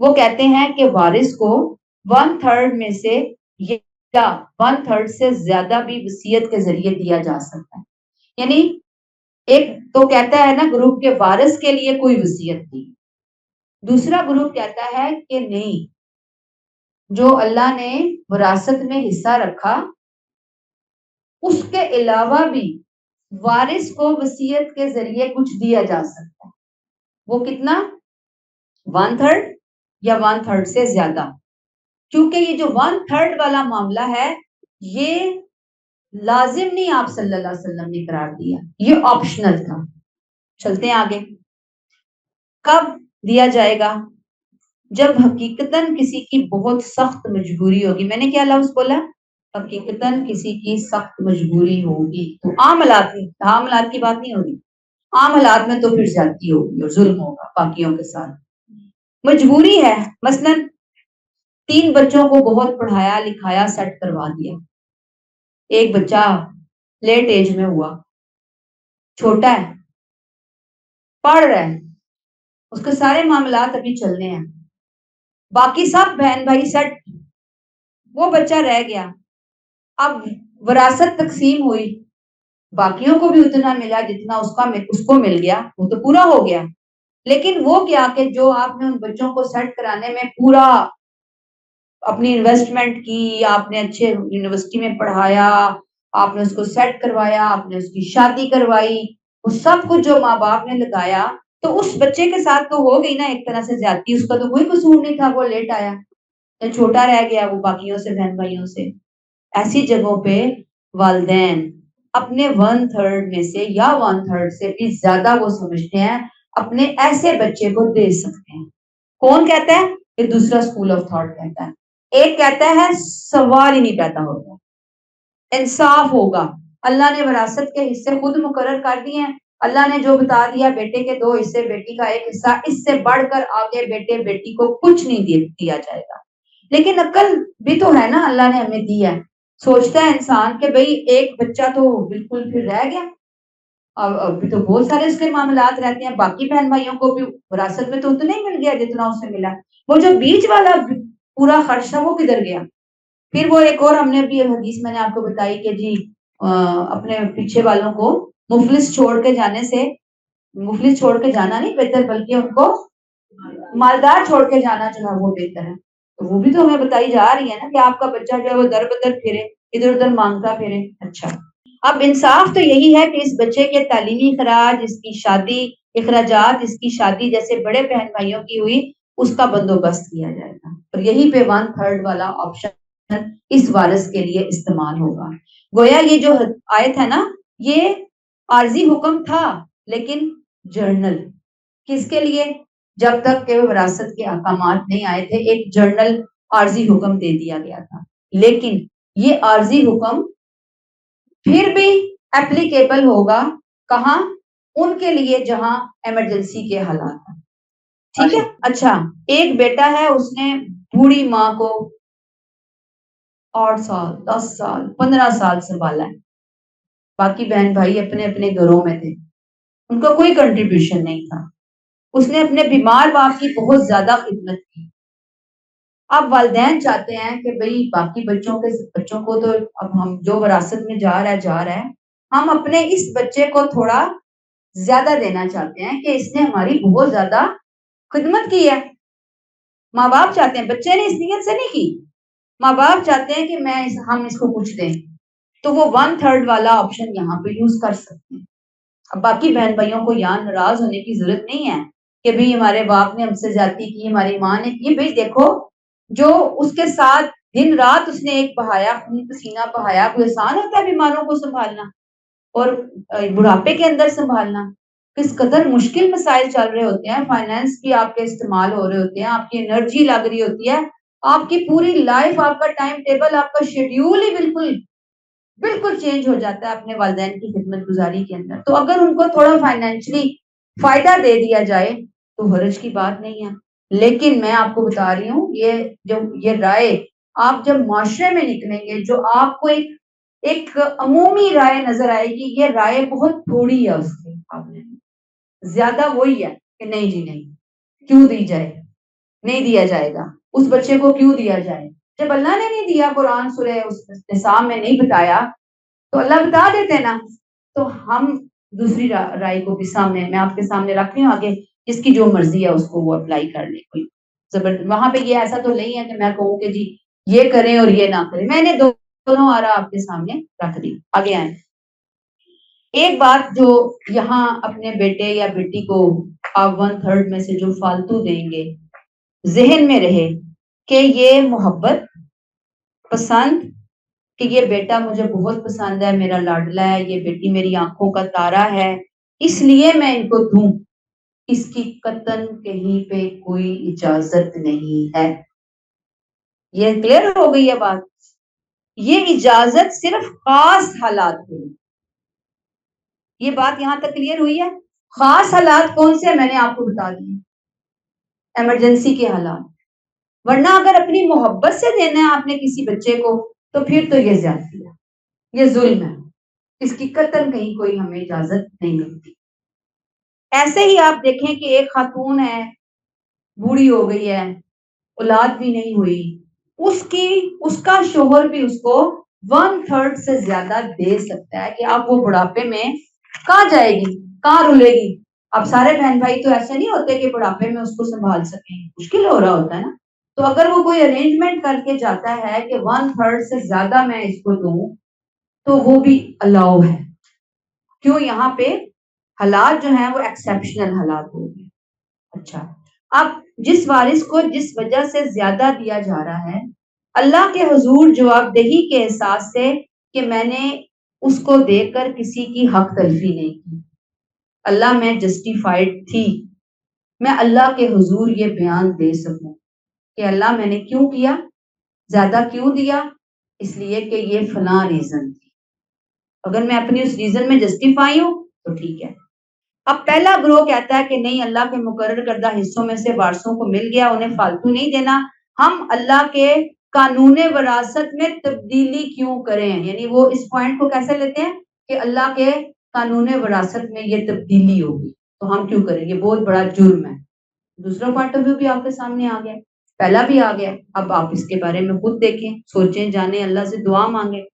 وہ کہتے ہیں کہ وارث کو 1/3 میں سے یا 1/3 سے زیادہ بھی وصیت کے ذریعے دیا جا سکتا ہے. یعنی ایک تو کہتا ہے نا گروپ کے وارث کے لیے کوئی وصیت نہیں. دوسرا گروپ کہتا ہے کہ نہیں, جو اللہ نے وراثت میں حصہ رکھا اس کے علاوہ بھی وارث کو وصیت کے ذریعے کچھ دیا جا سکتا ہے. وہ کتنا؟ 1/3 یا 1/3 سے زیادہ. کیونکہ یہ جو 1/3 والا معاملہ ہے یہ لازم نہیں آپ صلی اللہ علیہ وسلم نے قرار دیا, یہ آپشنل تھا. چلتے ہیں آگے. کب دیا جائے گا؟ جب حقیقتاً کسی کی بہت سخت مجبوری ہوگی. میں نے کیا لفظ بولا؟ حقیقتاً کسی کی سخت مجبوری ہوگی. تو عام حالات کی بات نہیں ہوگی. عام حالات میں تو پھر زیادتی ہوگی اور ظلم ہوگا باقیوں کے ساتھ. مجبوری ہے, مثلا 3 بچوں کو بہت پڑھایا لکھایا سیٹ کروا دیا. ایک بچہ لیٹ ایج میں ہوا, چھوٹا ہے, پڑھ رہا ہے, اس کے سارے معاملات ابھی چلنے ہیں, باقی سب بہن بھائی سیٹ, وہ بچہ رہ گیا. اب وراثت تقسیم ہوئی, باقیوں کو بھی اتنا ملا جتنا اس کو مل گیا, وہ تو پورا ہو گیا. لیکن وہ کیا کہ جو آپ نے ان بچوں کو سیٹ کرانے میں پورا اپنی انویسٹمنٹ کی, آپ نے اچھے یونیورسٹی میں پڑھایا, آپ نے اس کو سیٹ کروایا, آپ نے اس کی شادی کروائی, وہ سب کچھ جو ماں باپ نے لگایا, تو اس بچے کے ساتھ تو ہو گئی نا ایک طرح سے زیادتی. اس کا تو کوئی قصور نہیں تھا, وہ لیٹ آیا یا چھوٹا رہ گیا وہ باقیوں سے, بہن بھائیوں سے. ایسی جگہوں پہ والدین اپنے 1/3 میں سے یا 1/3 سے بھی زیادہ وہ سمجھتے ہیں اپنے ایسے بچے کو دے سکتے ہیں. کون کہتا ہے؟ یہ دوسرا اسکول آف تھاٹ کہتا ہے. ایک کہتا ہے سوال ہی نہیں پیدا ہوگا, انصاف ہوگا. اللہ نے وراثت کے حصے خود مقرر کر دیے ہیں. اللہ نے جو بتا دیا بیٹے کے 2 حصے, بیٹی کا 1 حصہ, اس سے بڑھ کر آگے بیٹے بیٹی کو کچھ نہیں دیا جائے گا. لیکن عقل بھی تو ہے نا, اللہ نے ہمیں دی ہے. سوچتا ہے انسان کہ بھئی ایک بچہ تو بالکل پھر رہ گیا, ابھی تو بہت سارے اس کے معاملات رہتے ہیں, باقی بہن بھائیوں کو بھی وراثت میں تو اتنا ہی مل گیا جتنا اسے ملا. وہ جو بیچ والا پورا خرچ تھا وہ کدھر گیا؟ پھر وہ ایک اور ہم نے بھی حدیث میں نے آپ کو بتائی کہ جی اپنے پیچھے والوں کو مفلس چھوڑ کے جانے سے, مفلس چھوڑ کے جانا نہیں بہتر بلکہ ان کو مالدار چھوڑ کے جانا جو ہے وہ بہتر ہے. تو وہ بھی تو ہمیں بتائی جا رہی ہے نا کہ آپ کا بچہ جو ہے وہ در بدر پھرے, ادھر ادھر مانگتا پھرے. اچھا, اب انصاف تو یہی ہے کہ اس بچے کے تعلیمی اخراج, اس کی شادی اخراجات, اس کی شادی جیسے بڑے بہن بھائیوں کی ہوئی اس کا بندوبست کیا جائے گا. اور یہی پہ 1/3 والا آپشن اس وارث کے لیے استعمال ہوگا. گویا یہ جو آیت ہے نا یہ عارضی حکم تھا لیکن جرنل. کس کے لیے؟ جب تک کہ وراثت کے احکامات نہیں آئے تھے ایک جرنل عارضی حکم دے دیا گیا تھا. لیکن یہ عارضی حکم پھر بھی اپلیکیبل ہوگا کہاں؟ ان کے لیے جہاں ایمرجنسی کے حالات ہیں. ٹھیک ہے. اچھا, ایک بیٹا ہے, اس نے بوڑھی ماں کو 8 سال 10 سال 15 سال سنبھالا ہے, باقی بہن بھائی اپنے اپنے گھروں میں تھے, ان کا کوئی کنٹریبیوشن نہیں تھا. اس نے اپنے بیمار باپ کی بہت زیادہ خدمت کی. اب والدین چاہتے ہیں کہ بھئی باقی بچوں کو تو اب ہم جو وراثت میں جا رہا ہے, ہم اپنے اس بچے کو تھوڑا زیادہ دینا چاہتے ہیں کہ اس نے ہماری بہت زیادہ خدمت کی ہے. ماں باپ چاہتے ہیں, بچے نے اس نیت سے نہیں کی, ماں باپ چاہتے ہیں کہ ہم اس کو کچھ دیں, تو وہ 1/3 والا آپشن یہاں پہ یوز کر سکتے ہیں. اب باقی بہن بھائیوں کو یہاں ناراض ہونے کی ضرورت نہیں ہے کہ بھئی ہمارے باپ نے ہم سے زیادتی کی, ہماری ماں نے کی. بھئی دیکھو جو اس کے ساتھ دن رات اس نے ایک بہایا, خون پسینہ بہایا, کوئی آسان ہوتا ہے بیماروں کو سنبھالنا اور بڑھاپے کے اندر سنبھالنا؟ کس قدر مشکل مسائل چل رہے ہوتے ہیں, فائنینس بھی آپ کے استعمال ہو رہے ہوتے ہیں, آپ کی انرجی لگ رہی ہوتی ہے, آپ کی پوری لائف, آپ کا ٹائم ٹیبل, آپ کا شیڈیول ہی بالکل چینج ہو جاتا ہے اپنے والدین کی خدمت گزاری کے اندر. تو اگر ان کو تھوڑا فائنینشلی فائدہ دے دیا جائے تو حرج کی بات نہیں ہے. لیکن میں آپ کو بتا رہی ہوں یہ رائے آپ جب معاشرے میں نکلیں گے, جو آپ کو ایک ایک عمومی رائے نظر آئے گی، یہ رائے بہت تھوڑی ہے اس کے مقابلے میں، زیادہ وہی ہے کہ نہیں جی نہیں، کیوں دی جائے، نہیں دیا جائے گا، اس بچے کو کیوں دیا جائے؟ جب اللہ نے نہیں دیا، قرآن سورہ نساء میں نہیں بتایا تو اللہ بتا دیتے نا. تو ہم دوسری رائے کو بھی سامنے، میں آپ کے سامنے رکھ رہی ہوں، آگے جس کی جو مرضی ہے اس کو وہ اپلائی کر لے. کوئی وہاں پہ یہ ایسا تو نہیں ہے کہ میں کہوں کہ جی یہ کریں اور یہ نہ کریں. میں نے دونوں آرا آپ کے سامنے رکھ دی. آگے آئیں. ایک بات جو یہاں اپنے بیٹے یا بیٹی کو آپ 1/3 میں سے جو فالتو دیں گے، ذہن میں رہے کہ یہ محبت، پسند، کہ یہ بیٹا مجھے بہت پسند ہے، میرا لاڈلا ہے، یہ بیٹی میری آنکھوں کا تارا ہے، اس لیے میں ان کو دوں، اس کی قطعاً کہیں پہ کوئی اجازت نہیں ہے. یہ کلیئر ہو گئی ہے بات؟ یہ اجازت صرف خاص حالات میں. یہ بات یہاں تک کلیئر ہوئی ہے؟ خاص حالات کون سے میں نے آپ کو بتا دیے، ایمرجنسی کے حالات. ورنہ اگر اپنی محبت سے دینا ہے آپ نے کسی بچے کو تو پھر تو یہ زیادتی ہے، یہ ظلم ہے، اس کی قطعاً کہیں کوئی ہمیں اجازت نہیں ملتی. ایسے ہی آپ دیکھیں کہ ایک خاتون ہے، بوڑھی ہو گئی ہے، اولاد بھی نہیں ہوئی، اس کا شوہر بھی اس کو 1/3 سے زیادہ دے سکتا ہے کہ اب وہ بڑھاپے میں کہاں جائے گی، کہاں رلے گی. اب سارے بہن بھائی تو ایسے نہیں ہوتے کہ بڑھاپے میں اس کو سنبھال سکیں، مشکل ہو رہا ہوتا ہے نا. تو اگر وہ کوئی ارینجمنٹ کر کے جاتا ہے کہ 1/3 سے زیادہ میں اس کو دوں تو وہ بھی الاؤ ہے. کیوں؟ یہاں پہ حالات جو ہیں وہ ایکسیپشنل حالات ہو گئے. اچھا، اب جس وارث کو جس وجہ سے زیادہ دیا جا رہا ہے، اللہ کے حضور جواب دہی کے احساس سے کہ میں نے اس کو دے کر کسی کی حق تلفی نہیں کی، اللہ میں جسٹیفائڈ تھی، میں اللہ کے حضور یہ بیان دے سکوں کہ اللہ میں نے کیوں کیا، زیادہ کیوں دیا، اس لیے کہ یہ فلاں ریزن تھی. اگر میں اپنی اس ریزن میں جسٹیفائی ہوں تو ٹھیک ہے. اب پہلا گروہ کہتا ہے کہ نہیں، اللہ کے مقرر کردہ حصوں میں سے وارثوں کو مل گیا، انہیں فالتو نہیں دینا، ہم اللہ کے قانون وراثت میں تبدیلی کیوں کریں. یعنی وہ اس پوائنٹ کو کیسے لیتے ہیں کہ اللہ کے قانون وراثت میں یہ تبدیلی ہوگی تو ہم کیوں کریں، یہ بہت بڑا جرم ہے. دوسرا پوائنٹ آف ویو بھی آپ کے سامنے آ گیا، پہلا بھی آ گیا. اب آپ اس کے بارے میں خود دیکھیں، سوچیں، جانیں، اللہ سے دعا مانگیں.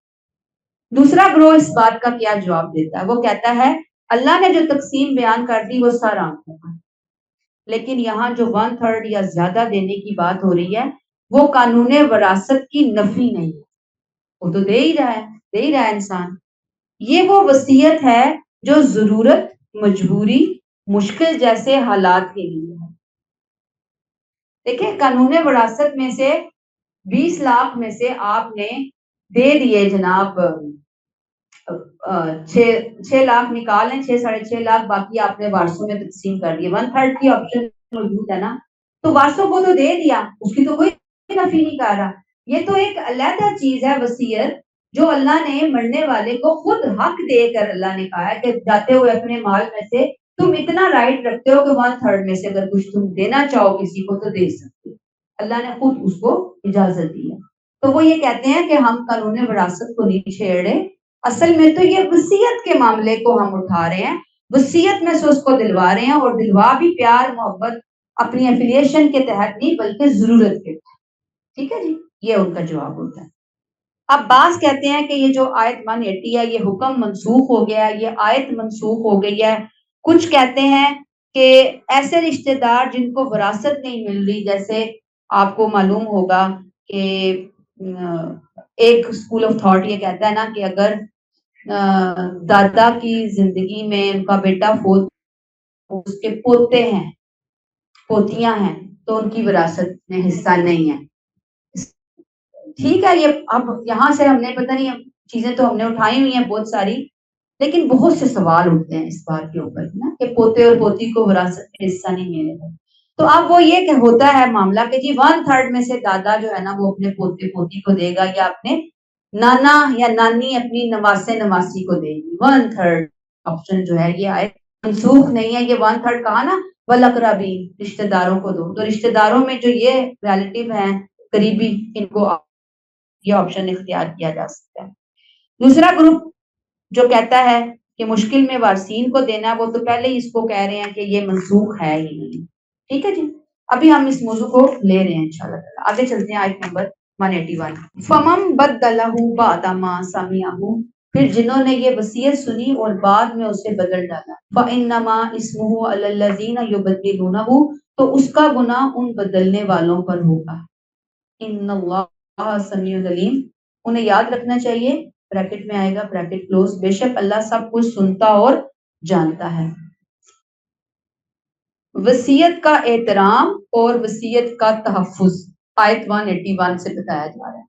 دوسرا گروہ اس بات کا کیا جواب دیتا ہے؟ وہ کہتا ہے اللہ نے جو تقسیم بیان کر دی وہ سارا آنکھوں کا، لیکن یہاں جو 1/3 یا زیادہ دینے کی بات ہو رہی ہے وہ قانون وراثت کی نفی نہیں ہے، وہ تو دے ہی رہا ہے، دے ہی رہا ہے انسان. یہ وہ وصیت ہے جو ضرورت، مجبوری، مشکل جیسے حالات کے لیے ہے. دیکھیں، قانون وراثت میں سے 20 لاکھ میں سے آپ نے دے دیے جناب 6 لاکھ نکالیں، 6.5 لاکھ باقی آپ نے وارثوں میں تقسیم کر دیے، 1/3 کی آپشن موجود ہے نا، تو وارثوں کو تو دے دیا، اس کی تو کوئی نفی نہیں کر رہا. یہ تو ایک علیحدہ چیز ہے وصیت، جو اللہ نے مرنے والے کو خود حق دے کر اللہ نے کہا ہے کہ جاتے ہوئے اپنے مال میں سے تم اتنا رائٹ رکھتے ہو کہ 1/3 میں سے اگر کچھ تم دینا چاہو کسی کو تو دے سکتے. اللہ نے خود اس کو اجازت دی ہے. تو وہ یہ کہتے ہیں کہ ہم قانون وراثت کو نہیں چھیڑ رہے، اصل میں تو یہ وصیت کے معاملے کو ہم اٹھا رہے ہیں، وصیت میں سے اس کو دلوا رہے ہیں، اور دلوا بھی پیار محبت اپنی ایفیلیشن کے تحت نہیں بلکہ ضرورت کے تحت. ٹھیک ہے جی، یہ ان کا جواب ہوتا ہے. اب بعض کہتے ہیں کہ یہ جو آیت 180 ہے یہ حکم منسوخ ہو گیا ہے، یہ آیت منسوخ ہو گئی ہے. کچھ کہتے ہیں کہ ایسے رشتہ دار جن کو وراثت نہیں مل رہی، جیسے آپ کو معلوم ہوگا کہ ایک اسکول آف تھاٹ یہ کہتا ہے نا کہ اگر دادا کی زندگی میں ان کا بیٹا فوت، اس کے پوتے ہیں، پوتیاں ہیں، تو ان کی وراثت میں حصہ نہیں ہے. ٹھیک ہے، یہ اب یہاں سے ہم نے پتہ نہیں، چیزیں تو ہم نے اٹھائی ہوئی ہیں بہت ساری، لیکن بہت سے سوال اٹھتے ہیں اس بات کے اوپر نا کہ پوتے اور پوتی کو وراثت میں حصہ نہیں ملے گا. تو اب وہ یہ کہ ہوتا ہے معاملہ کہ جی 1/3 میں سے دادا جو ہے نا وہ اپنے پوتے پوتی کو دے گا، یا اپنے نانا یا نانی اپنی نواسے نواسی کو دے گی. 1/3 آپشن جو ہے یہ آئے منسوخ نہیں ہے. یہ 1/3 کہا نا والاقربین، رشتہ داروں کو دو، تو رشتہ داروں میں جو یہ ریلیٹیو ہیں قریبی، ان کو یہ آپشن اختیار کیا جا سکتا ہے. دوسرا گروپ جو کہتا ہے کہ مشکل میں وارثین کو دینا، وہ تو پہلے ہی اس کو کہہ رہے ہیں کہ یہ منسوخ ہے ہی نہیں. ٹھیک ہے جی، ابھی ہم اس موضوع کو لے رہے ہیں انشاءاللہ تعالی. آگے چلتے ہیں آیت نمبر 181. فَمَن بَدَّلَهُ بَعْدَ مَا سَمِعَهُ، پھر جنہوں نے یہ وصیت سنی اور بعد میں اسے بدل ڈالا. فَإِنَّمَا اسْمُهُ عَلَى الَّذِينَ يُبَدِّلُونَهُ، تو اس کا گناہ ان بدلنے والوں پر ہوگا. ان اللہ سمیع علیم، انہیں یاد رکھنا چاہیے، بریکٹ میں آئے گا بریکٹ کلوز، بے شک اللہ سب کچھ سنتا اور جانتا ہے. وصیت کا احترام اور وصیت کا تحفظ آیت 181 سے بتایا جا رہا ہے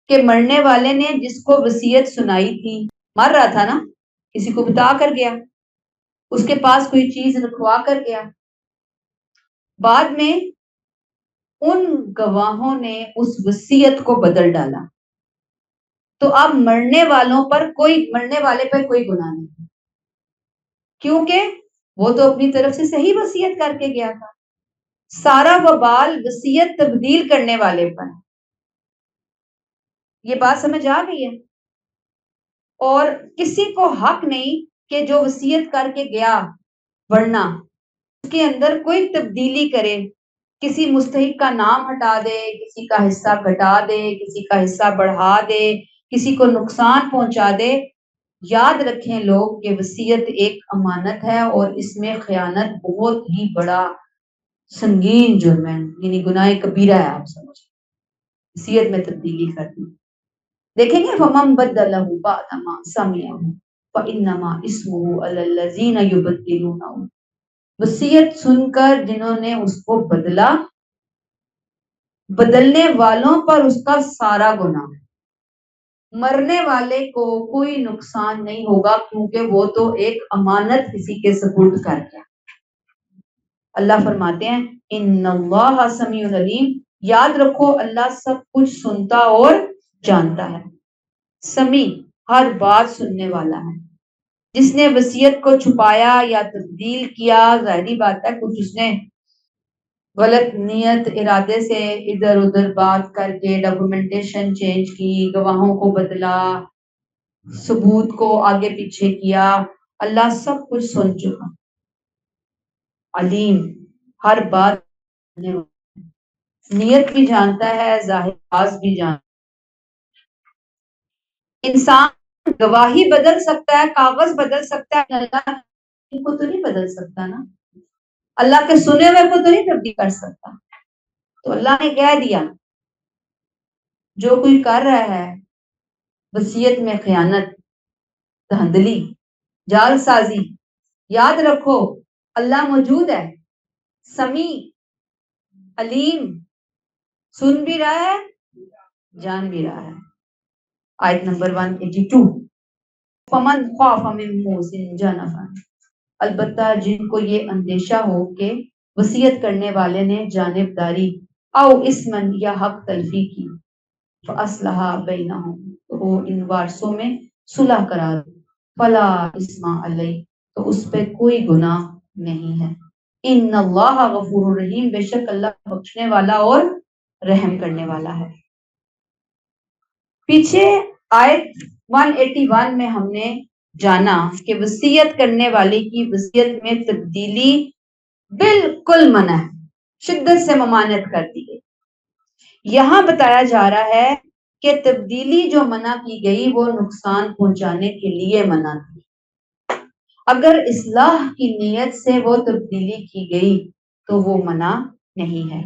کہ مرنے والے نے جس کو وصیت سنائی تھی، مر رہا تھا نا، کسی کو بتا کر گیا، اس کے پاس کوئی چیز رکھوا کر گیا، بعد میں ان گواہوں نے اس وصیت کو بدل ڈالا، تو اب مرنے والے پر کوئی گناہ نہیں، کیونکہ وہ تو اپنی طرف سے صحیح وصیت کر کے گیا تھا. سارا وبال وصیت تبدیل کرنے والے پر. یہ بات سمجھ آ گئی ہے؟ اور کسی کو حق نہیں کہ جو وصیت کر کے گیا ورنہ اس کے اندر کوئی تبدیلی کرے، کسی مستحق کا نام ہٹا دے، کسی کا حصہ گھٹا دے، کسی کا حصہ بڑھا دے، کسی کو نقصان پہنچا دے. یاد رکھیں لوگ کہ وصیت ایک امانت ہے اور اس میں خیانت بہت ہی بڑا سنگین جرم ہے، یعنی گناہ کبیرہ ہے. آپ سمجھیں وصیت میں تبدیلی کر دی. دیکھیں گے فَمَن بَدَّلَهُ بَعْدَ مَا سَمِعَهُ فَإِنَّمَا اسْمُهُ عَلَى الَّذِينَ يُبَدِّلُونَهُ. وصیت سن کر جنہوں نے اس کو بدلا، بدلنے والوں پر اس کا سارا گناہ. مرنے والے کو کوئی نقصان نہیں ہوگا کیونکہ وہ تو ایک امانت کسی کے سپرد کر گیا. اللہ فرماتے ہیں ان اللہ سمیع علیم، یاد رکھو اللہ سب کچھ سنتا اور جانتا ہے. سمیع ہر بات سننے والا ہے. جس نے وصیت کو چھپایا یا تبدیل کیا، ظاہری بات ہے کچھ اس نے غلط نیت ارادے سے ادھر ادھر بات کر کے ڈاکومنٹیشن چینج کی، گواہوں کو بدلا، ثبوت کو آگے پیچھے کیا، اللہ سب کچھ سن چکا. علیم ہر بات، نیت بھی جانتا ہے، ظاہر باز بھی جانتا ہے. انسان گواہی بدل سکتا ہے، کاغذ بدل سکتا ہے، اللہ کو تو نہیں بدل سکتا نا، اللہ کے سنے ہوئے کو تو نہیں تبدیل کر سکتا. تو اللہ نے کہہ دیا جو کوئی کر رہا ہے وصیت میں خیانت، دھاندلی، جال سازی، یاد رکھو اللہ موجود ہے، سمیع علیم، سن بھی رہا ہے، جان بھی رہا ہے. آیت نمبر 182. فمن خاف من موص جنفا، البتہ جن کو یہ اندیشہ ہو کہ وصیت کرنے والے نے جانبداری او اسمن یا حق تلفی کی، فاصلح بینہم، تو وہ ان وارثوں میں صلح کرا دے، فلا اسم علیہ، تو اس پہ کوئی گناہ نہیں ہے. ان اللہ غفور رحیم، بے شک اللہ بخشنے والا اور رحم کرنے والا ہے. پیچھے آیت 181 میں ہم نے جانا کہ وصیت کرنے والے کی وصیت میں تبدیلی بالکل منع ہے، شدت سے ممانعت کر دی گئی. یہاں بتایا جا رہا ہے کہ تبدیلی جو منع کی گئی وہ نقصان پہنچانے کے لیے منع تھی. اگر اصلاح کی نیت سے وہ تبدیلی کی گئی تو وہ منع نہیں ہے.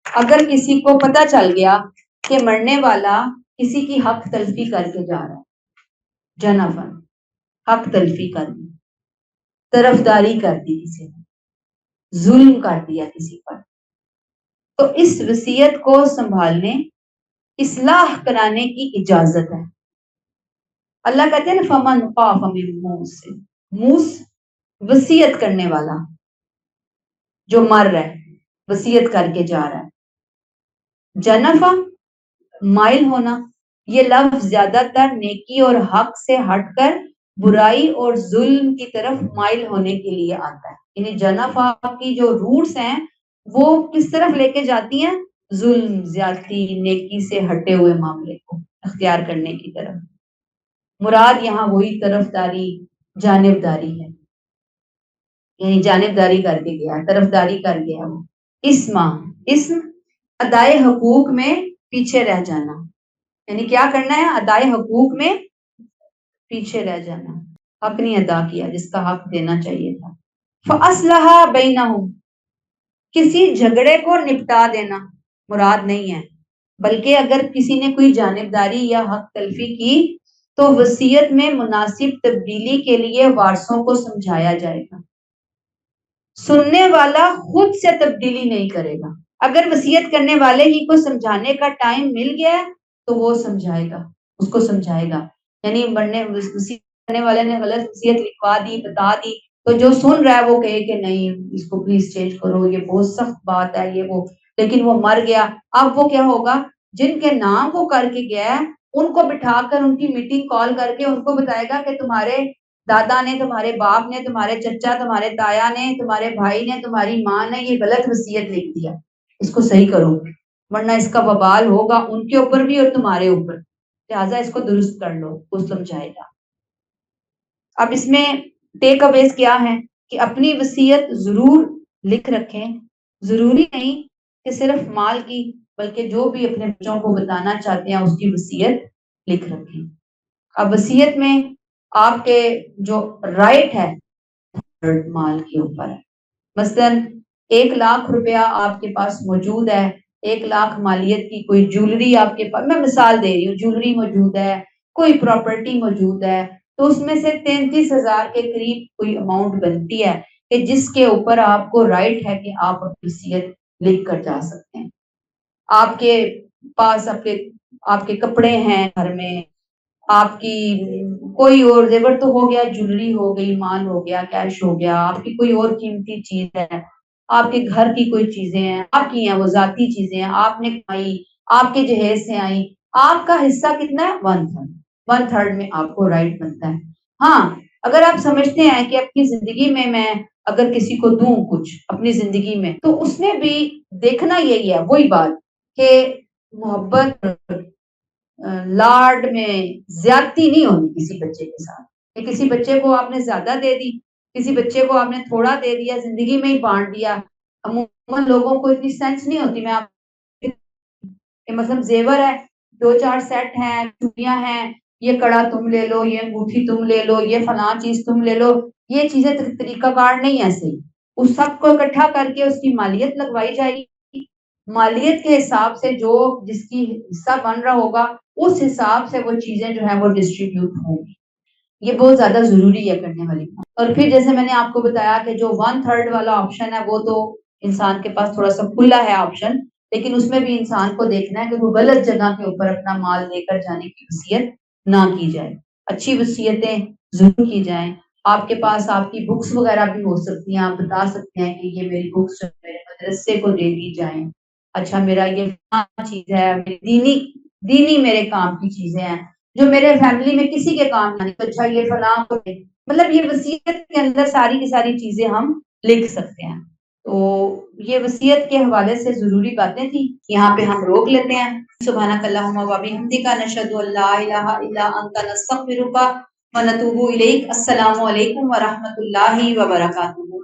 اگر کسی کو پتہ چل گیا کہ مرنے والا کسی کی حق تلفی کر کے جا رہا ہے، جنفن حق تلفی کر دی، طرفداری کر دی، کسی نے ظلم کر دیا کسی پر، تو اس وصیت کو سنبھالنے، اصلاح کرانے کی اجازت ہے. اللہ کہتے ہیں نا فمن خاف من موص، موص وصیت کرنے والا جو مر رہا ہے، وصیت کر کے جا رہا ہے. جنفا مائل ہونا، یہ لفظ زیادہ تر نیکی اور حق سے ہٹ کر برائی اور ظلم کی طرف مائل ہونے کے لیے آتا ہے. یعنی جنفا کی جو روٹس ہیں وہ کس طرف لے کے جاتی ہیں؟ ظلم، زیادتی، نیکی سے ہٹے ہوئے معاملے کو. اختیار کرنے کی طرف. مراد یہاں وہی طرفداری جانبداری ہے، یعنی جانبداری کر کے گیا، طرفداری کر گیا وہ. اسم ادائے حقوق میں پیچھے رہ جانا، یعنی کیا کرنا ہے؟ ادائے حقوق میں پیچھے رہ جانا، حق نہیں ادا کیا جس کا حق دینا چاہیے تھا. فَأَصْلَحَ بَيْنَهُمْ، کسی جھگڑے کو نپٹا دینا مراد نہیں ہے، بلکہ اگر کسی نے کوئی جانبداری یا حق تلفی کی تو وصیت میں مناسب تبدیلی کے لیے وارثوں کو سمجھایا جائے گا. سننے والا خود سے تبدیلی نہیں کرے گا، اگر وصیت کرنے والے ہی کو سمجھانے کا ٹائم مل گیا تو وہ سمجھائے گا، اس کو سمجھائے گا. یعنی وصیت کرنے والے نے غلط وصیت لکھوا دی، بتا دی، تو جو سن رہا ہے وہ کہے کہ نہیں اس کو پلیز چینج کرو، یہ بہت سخت بات ہے یہ وہ، لیکن وہ مر گیا. اب وہ کیا ہوگا؟ جن کے نام وہ کر کے گیا ہے ان کو بٹھا کر ان کی میٹنگ کال کر کے ان کو بتائے گا کہ تمہارے دادا نے، تمہارے باپ نے، تمہارے چچا، تمہارے تایا نے، تمہارے بھائی نے، تمہاری ماں نے یہ غلط وصیت لکھ دیا، اس کو صحیح کرو ورنہ اس کا وبال ہوگا ان کے اوپر بھی اور تمہارے اوپر، لہٰذا اس کو درست کر لو، وہ سمجھائے گا. اب اس میں ٹیک اویز کیا ہے کہ اپنی وصیت ضرور لکھ رکھیں، ضروری نہیں کہ صرف مال کی، بلکہ جو بھی اپنے بچوں کو بتانا چاہتے ہیں اس کی وصیت لکھ رکھیں. اب وصیت میں آپ کے جو رائٹ ہے مال کے اوپر ہے، مثلاً 1,00,000 روپیہ آپ کے پاس موجود ہے، 1,00,000 مالیت کی کوئی جولری آپ کے پاس، میں مثال دے رہی ہوں، جولری موجود ہے، کوئی پراپرٹی موجود ہے، تو اس میں سے 33,000 کے قریب کوئی اماؤنٹ بنتی ہے کہ جس کے اوپر آپ کو رائٹ ہے کہ آپ اپنی وصیت لکھ کر جا سکتے ہیں. آپ کے پاس آپ کے کپڑے ہیں گھر میں، آپ کی کوئی اور زیور تو ہو گیا، جولری ہو گئی، مال ہو گیا، کیش ہو گیا، آپ کی کوئی اور قیمتی چیز ہے، آپ کے گھر کی کوئی چیزیں ہیں، آپ کی ہیں وہ ذاتی چیزیں ہیں، آپ نے کمائی، آپ کے جہیز سے آئی، آپ کا حصہ کتنا ہے؟ 1/3 میں آپ کو رائٹ بنتا ہے. ہاں اگر آپ سمجھتے ہیں کہ اپنی زندگی میں اگر کسی کو دوں کچھ اپنی زندگی میں، تو اس میں بھی دیکھنا یہی ہے، وہی بات کہ محبت لاڈ میں زیادتی نہیں ہونی کسی بچے کے ساتھ، کہ کسی بچے کو آپ نے زیادہ دے دی، کسی بچے کو آپ نے تھوڑا دے دیا، زندگی میں ہی بانٹ دیا. عموماً لوگوں کو اتنی سینس نہیں ہوتی. میں آپ کہ مثلا زیور ہے، 2-4 سیٹ ہیں، چوڑیاں ہیں، یہ کڑا تم لے لو، یہ انگوٹھی تم لے لو، یہ فلاں چیز تم لے لو، یہ چیزیں طریقہ کار نہیں ایسے. اس سب کو اکٹھا کر کے اس کی مالیت لگوائی جائے گی، مالیت کے حساب سے جو جس کی حصہ بن رہا ہوگا اس حساب سے وہ چیزیں جو ہیں وہ ڈسٹریبیوٹ ہوں گی. یہ بہت زیادہ ضروری ہے کرنے والی بات. اور پھر جیسے میں نے آپ کو بتایا کہ جو 1/3 والا آپشن ہے وہ تو انسان کے پاس تھوڑا سا کھلا ہے آپشن، لیکن اس میں بھی انسان کو دیکھنا ہے کہ وہ غلط جگہ کے اوپر اپنا مال لے کر جانے کی وصیت نہ کی جائے. اچھی وصیتیں ضرور کی جائیں. آپ کے پاس آپ کی بکس وغیرہ بھی ہو سکتی ہیں، آپ بتا سکتے ہیں کہ یہ میری بکس میرے مدرسے کو دے دی جائیں، اچھا میرا یہ چیز ہے، دینی میرے کام کی چیزیں ہیں جو میرے فیملی میں کسی کے کام نہیں، اچھا یہ فلاں کو دے. مطلب یہ وصیت کے اندر ساری کی ساری چیزیں ہم لکھ سکتے ہیں. تو یہ وصیت کے حوالے سے ضروری باتیں تھیں، یہاں پہ ہم روک لیتے ہیں. سبحانک اللہم و بحمدک، نشہد ان لا الہ الا انت، نستغفرک و نتوب الیک. السلام علیکم و رحمۃ اللہ وبرکاتہ.